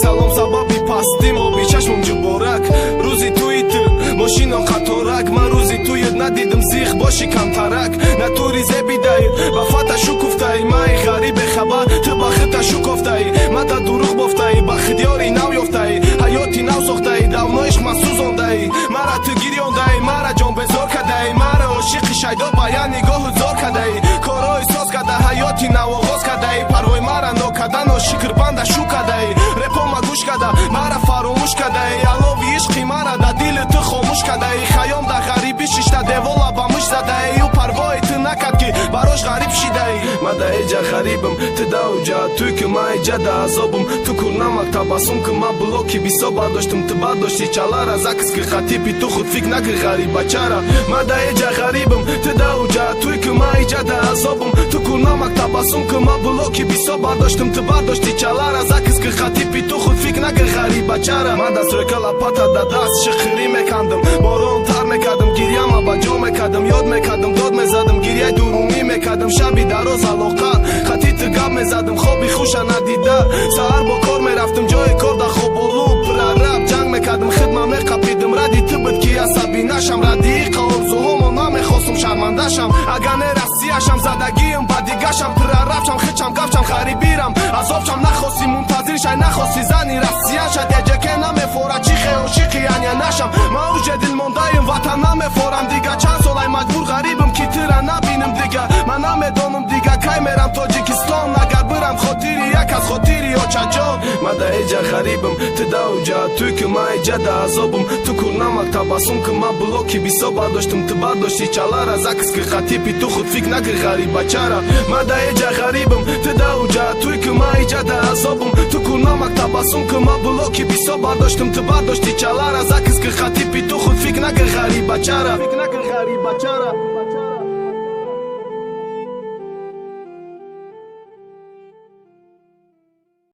салом сабаби пасти моби чашмум ҷуборак рӯзи туи ту мошино қаторак ман рӯзи туят надидим зих боши камтарак натури зебидаи ба фата шукуфтаи маи ғарибе хабар ту ба хита шукофтаи мада дуруғ бофтаи ба хидёри нав ёфтаи ҳаёти нав сохтаи давно ишқ ма сӯзондаи мара ту гирёндаи мара ҷонбезор кадаи мара ошиқи шайдо ба я нигоҳу зор кадаи корҳои соз када ҳаёти нав оғоз кадаи парвои мара нокадан шикрбанда шу кадаи репома гӯш када мара фаромӯш кадаи алови ишқи мара да дили ту хомӯш кадаи хаём да ғарибӣ шишта девола ба муш задаи ӯ парвои ту накард ки барош ғариб шидаи мада эҷа ғарибам ту дауҷа туй ки ма эҷа да азобам ту курнамак табассум ки ма блоки бисо бардоштам ту бардошти чалара закс ки хатипи ту худ фик накӣ ғарибачара мада эҷа ғарибам ту дауҷа туй ки ма эҷа да азобам ту курнамак табассум ки ма блоки бисо бардоштам ту бардошти чалара закс ки хатипи ту худ фик накӣ ғарибачара ма дастрӯка лапата да даст шиқирӣ мекандам борон тар мекардам гирьяма ба ҷо мекардам ёд мекардам дод мезадам гирьяи дурумӣ мекардам шаби дароз алоқа хати ту гап мезадам хоби хуша надида саҳар бо кор мерафтам ҷои кор да хоболу прараб ҷанг мекардам хидма меқапидам ради ту буд ки асаби нашам радии қаорзуҳомо намехостум шармандашам агар не расияшам задагиям ба дигашам прарабшам хичам гавчам ғарибирам азобшам нахости мунтазиршай нахости зани расияшад яҷаке намефора чи хеошиқи анянашам ма уже дилмондаим ватан намефорам дига чанд солай маҷбур ғарибам ки тира набинам дига ман намедонам дига кай мерам тоҷикистон агар бирам хотири як аз хотири очаҷон мада эҷа ғарибам ту дауҷа туй ки ма эҷа да азобам ту курнамак табассум ки ма блоки бисо бардоштам ту бардошти чалара закс ки хатипи ту худ фик накӣ ғарибачара мада эҷа ғарибам ту дауҷа туй ки ма эҷа да азобам ту курнамак табассум ки ма блоки бисо бардоштам ту бардошти чалара закс ки хатипи ту худ фик накӣ ғарибачара